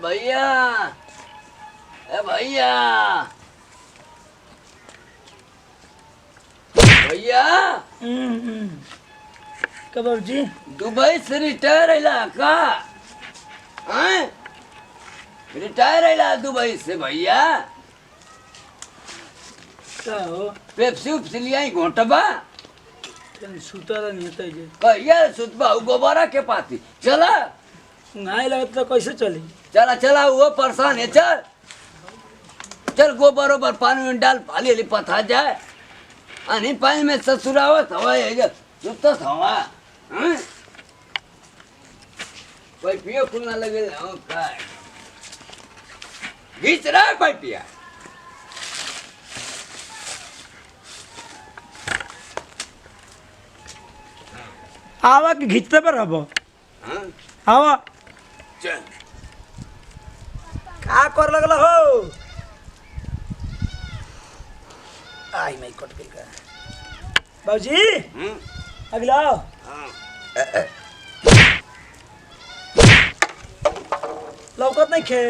भैया ए भैया भैया कबर जी दुबई से रिटायर आइला का हैं रिटायर आइला दुबई से भैया का हो पेप्सी उप्सी लिया घोटबा सुतर नहीं होता जे कहिया सुतबा गोबरा के पाती चला उंघाई लगत तो कैसे चली चला चला वो परेशान है चल चल गोबर ओबर पानी में डाल फाली हली पथा जाए अनि पानी में ससुरावत हवा है सुतत हवा हैं कोई पियो खुलना लगे हो का घीच रहा है कोई पिया आवा के घिचते पर हबो हाँ आवा चल का कर लगल हो आई मैं कट गई का बाबूजी अगला हाँ लौकत नहीं खे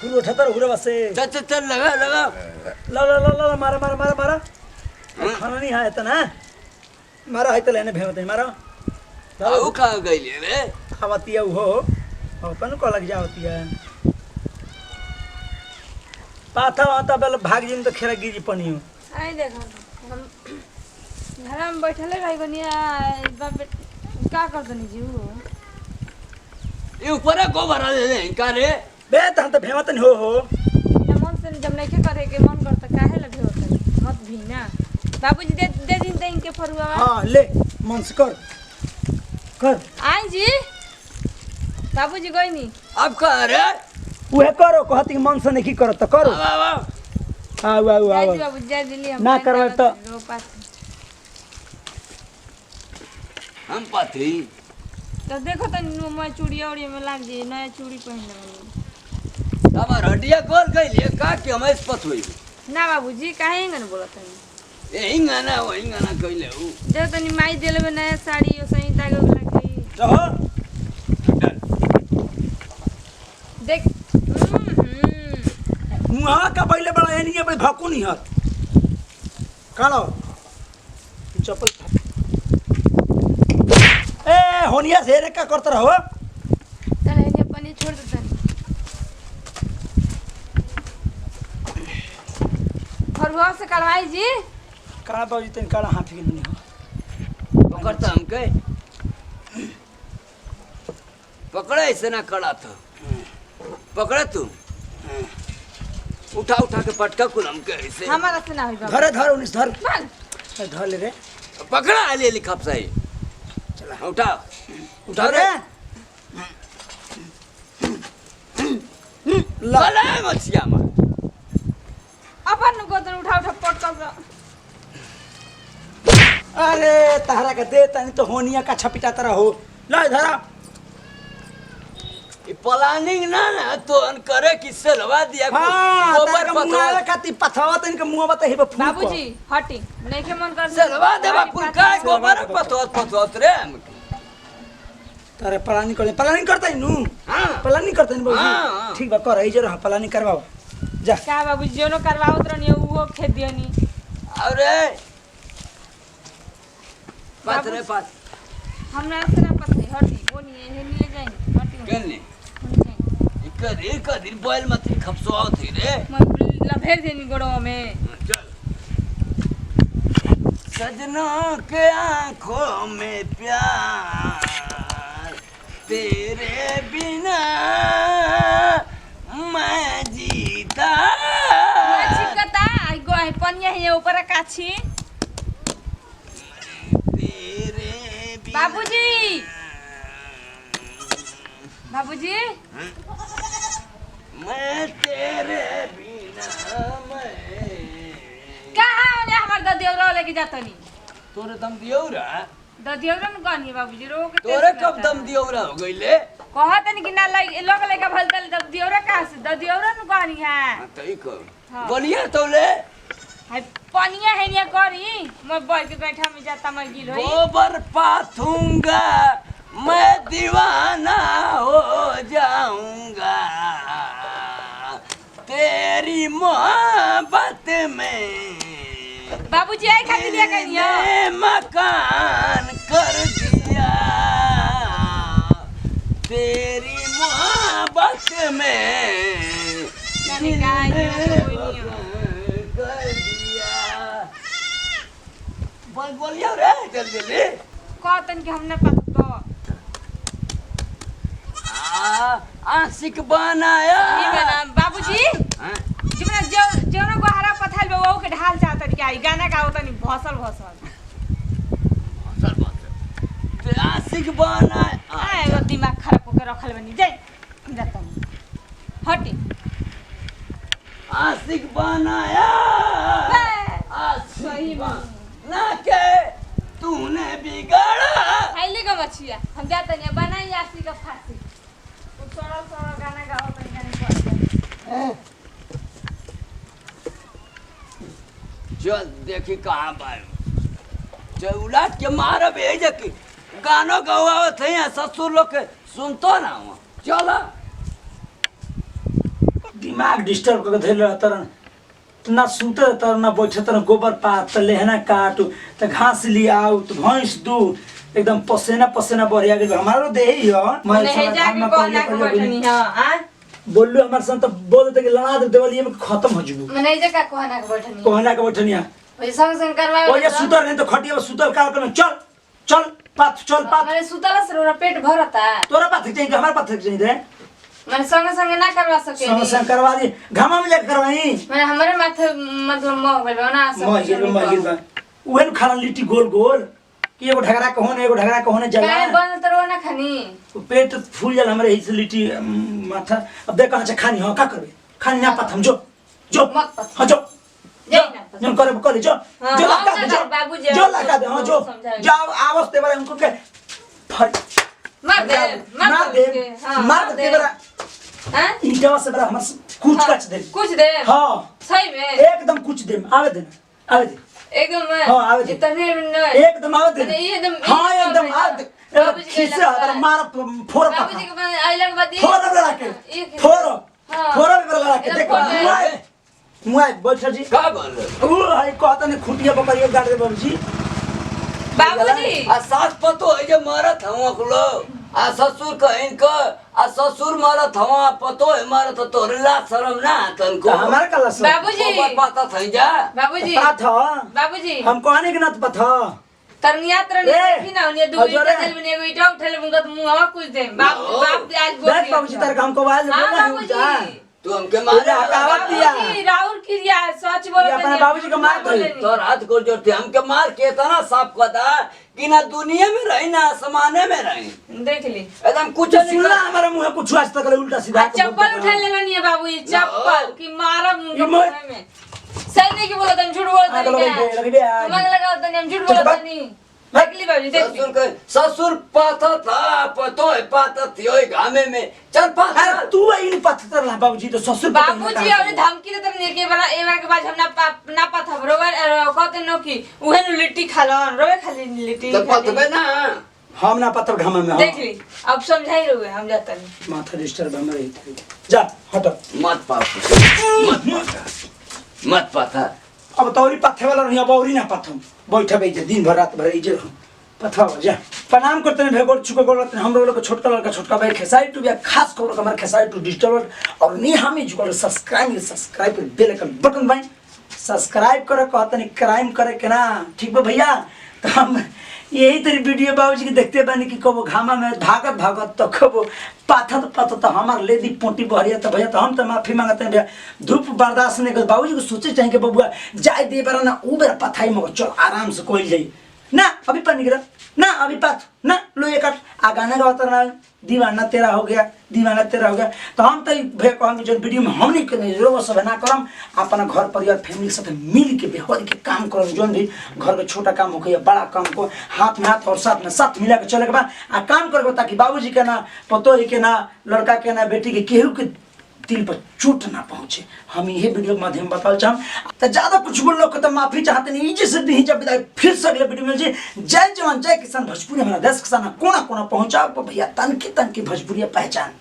हुर उठतर हुरे बसे चल चल चल लगा लगा ला ला ला ला मारा मारा मारा मारा खाना नहीं है तना मारा है तो लेने भेमत है मारा आऊ कहाँ गई रे खावती है वो अपन को लग जाती है पाथा वाता बेल भाग जिन तो खेला गिरी पनी हो आई देखो हम घर में बैठले रही बनिया का कर दनी जी वो ये ऊपर है गोबर दे दे का रे बे तहन तो भेमत नहीं हो बिना मन से जब नहीं करे के मन करता काहे लगे होता मत भी ना बाबूजी दे दे दिन ते इनके फरुआ हां ले मन से कर कर आई जी बाबूजी कोई नहीं अब कहाँ रे उहे करो कहती मन से नहीं करो तो करो वाह वाह आओ आओ जय आओ जी बाबू जय दिल्ली हम ना करवा तो हम पाथी तो देखो तो मैं चूड़िया उड़िया में लाग जी नया चूड़ी पहन ले तब हड्डिया खोल गई का कि हम इस पथ हुई ना बाबूजी काहे इंगन बोलत है यही गाना वही गाना कहले हूँ जे तनी माई देले में नया साड़ी ओ सही तागे लगी रहो देख मुहावा का पहले बड़ा है नहीं अपने भक्कू नहीं हत कालो चप्पल ए होनिया से रे का करत रहो चल ये पानी छोड़ दे तनी फरुआ से करवाई जी कहां बाबूजी तन काला हाथ के नहीं हो पकड़ता हम के पकड़ा ऐसे ना कड़ा था पकड़ा तू उठा उठा के पटका कुल हम के ऐसे हमारा से ना होई बाबू धरे धर उनिस धर मान धर ले रे पकड़ा ले लिखा सही चला उठा उठा रे ला मछिया मार अपन गोदन उठा उठा पटका से अरे तारा का दे तनी तो होनिया का छपिटा तरह हो ला धरा ये प्लानिंग ना ना तो अन करे किससे लगा दिया हां गोबर तारा मुंह पथवा का ती पथवा तन के मुंह बता ही बा बाबूजी हटी नहीं के मन कर से लगा देबा कुल का गोबर पथवा रे तारे प्लानिंग करता ही नु हां प्लानिंग करता ही हाँ, बाबूजी हाँ। ठीक बा कर ही जरा प्लानिंग करवाओ जा क्या बाबूजी जोनो करवाओ तरनी वो खेत दियनी अरे पाथ रे पाथ हमरा से ना पता है हटी वो नहीं है ले जाएंगे हटी केने एक दिन बोल मत खपसो आओ थी रे मैं लभेर देनी गोड़वा में चल सजना के आंखों में प्यार तेरे बिना मैं जीता छिकता आई गो है पनिया है ऊपर काछी तेरे बिना बाबूजी बाबूजी मैं तेरे बिना मैं कहाँ वाले हमार ददियौरा लेके जातनी तोरे दम दियो रा ददियौरा न कहनी बाबूजी रो के तोरे कब दम दियो रा हो गइले कहत नहीं कि ना लोग लेके भलतल ददियौरा कहाँ से ददियौरा न कहनी है हां तई को हाँ। बोलिए तोले है पनिया है निया करी मैं बैठ के बैठा में जाता मैं गिल होई गोबर पाथूंगा मैं दीवाना हो जाऊंगा तेरी मोहब्बत में। बाबूजी आई खाती दिया कहियो ने मकान कर दिया तेरी मोहब्बत में। जाने का ये कोई नहीं हो। कर दिया। बोलियो रे जल्दी। कहतन कि हमने पता आशिक बनाया। ये बना बाबूजी हाँ? जिमना जो को हरा पथल बे वो के ढाल चाहत कि आई गाना का होता नहीं भौसल ते आशिक बनाया। आए वो दिमाग खराब होकर रखल बनी जाई हम जाता नहीं हटी आशिक बनाया। सही बना के तूने बिगाड़ा। खाइले का मछिया हम जाता नहीं बनाई आसी का फांसी वो सोड़ा गाना गाओ तो गाने को चल देखी कहाँ पाए चल उलाट के मार भेज की गानो गवावत है यहाँ ससुर लोग के सुनतो ना हुआ चला दिमाग डिस्टर्ब करके धैल तरन ना सुते तर ना बैठे तर गोबर पात त लेहना काटू त घास लियाऊ त भैंस दू एकदम पसेना पसेना बढ़िया गेल हमारो देही हो नहीं जाके कोना के बैठनी हां आ बोलू हमार सन त बोल दे कि लड़ा दे देवलिए में खत्म हो जबू मने जे का कोना के बैठनी कोहना के बैठनिया ओए संग करवावे ओ ये सुतर नहीं तो खटिया सुतर का कर चल चल पात मैंने सुतला से रोरा पेट भरता तोरा पात चाहिए कि हमार पात चाहिए रे मैंने संग ना करवा सके संग करवा दी घामा में लेकर करवाई मैंने हमारे माथे मतलब मोह गइल ना सब मोह गिल बा उहन खाना लिट्टी गोल गोल कि एगो ढगरा कहने एगो ढगरा कहने जला काय बन त रोना खानी पेट फूल जल हमरे हिस लिट्टी माथा अब देख कहां से खानी हो का करबे खानी ना पात हम जो मत पत हां जो जन करे करे जो जो लगा दे बाबूजी जो लगा दे हां जो जाओ आवस ते बारे उनको के मार दे मार दे बरा हां इंटवा से बरा हमर कुछ दे हां सही में एकदम कुछ दे आवे दे एकदम हां आवे दे इतने एकदम आवे दे एकदम हां एकदम आवे बाबूजी खीसे हाथ मार फोड़ बाबूजी के आइलन बाद फोड़ बरा के फोड़ बरा के देख मुआ बैठ जी का बोल ओ हाय कहता ने खुटिया बकरिया गाड़ दे बाबूजी बाबूजी आ सास पतो है जे मारत हवा कुलो आ ससुर कहिन क आ ससुर मारत हवा पतो है मारत तो ला शर्म ना तन को हमार कला से बाबूजी पता थई जा बाबूजी बाबूजी हम कहने के न पता तरनिया देखी ना उन्हें दू ईटा चल बने एगो ईटा उठले उनका मुंहवा कुछ दे बाप आज बोल देख बाबूजी तार काम को आवाज हां बाबूजी तू हमके मार हकावत दिया राहुल क्रिया सच बोल अपने बाबूजी को मार दे तोर हाथ को जोड़ते हमके मार के इतना साफ कदा कि ना दुनिया में रही ना आसमाने में रही देख ली एकदम कुछ सुनला हमारे मुंह कुछ आज तक उल्टा सीधा चप्पल उठा ले नहीं है बाबू चप्पल कि मारा मुंह में सही नहीं कि बोला तुम झूठ बोलता नहीं क्या तुम्हारे लगा तुम झूठ बोलता नहीं देखली बाबूजी देख ससुर पाता था पतो है पाता थियो गामे में चल पाता तू इन पत्थर ला बाबूजी तो ससुर बाबूजी और धमकी देत नहीं के बड़ा एवा के बाद हम ना पाथा रोवर कहते नो कि उहेन लिट्टी खालन रोवे खाली लिट्टी तो पतबे ना हम ना पत्थर घामा में देख ली अब समझाई रोवे हम जाता नहीं माथा डिस्टर्ब हम रही जा हट मत पाता अब तौरी पत्थर वाला नहीं अब औरी ना पत्थम बैठे बैठे दिन भर रात भर इजे पत्थर हो जा प्रणाम करते हैं भेगोर चुके गोर हम लोग छोटका लड़का छोटका भाई खेसारी टू भी खास खबर हमारे खेसारी टू डिजिटल और नहीं हमें जुगल सब्सक्राइब बेल आइकन बटन भाई सब्सक्राइब करे कहते नहीं क्राइम करे के ना ठीक बा भैया तो हम यही तेरी वीडियो बाबूजी के देखते बानी कि कबो घामा में भागत तो कबो पाथत तो हमार लेदी पोटी बहरिया तो भैया तो हम तो माफी मांगते हैं भैया धूप बर्दाश्त नहीं कर बाबूजी को सोचे चाहिए कि बबुआ जाए दे बारा ना ऊ बेरा पथाई मगर चल आराम से कोई जाई ना अभी पानी गिरा ना अभी पाथ ना लो ये काट आ गाना गाता ना दीवाना तेरा हो गया तो हम तो भैया कहूँगी जो वीडियो में हम नहीं करें जरूर सब ना करम अपना घर परिवार फैमिली के साथ मिल के बेहद के काम करम जो भी घर के छोटा काम हो या बड़ा काम को हाथ में हाथ और साथ में साथ मिला के चले के बाद आ काम करबो ताकि बाबूजी के ना पतो ही के ना लड़का के ना बेटी के केहू के दिल पर चोट ना पहुंचे। हम ये वीडियो के माध्यम बताल चाहम तो ज्यादा कुछ बोल लो तो माफी चाहते नहीं इजी से दी जब विदाई फिर से अगले वीडियो में जी। जय जवान जय किसान भोजपुरी हमारा देश किसान कोना कोना पहुंचा भैया तनकी भोजपुरी पहचान।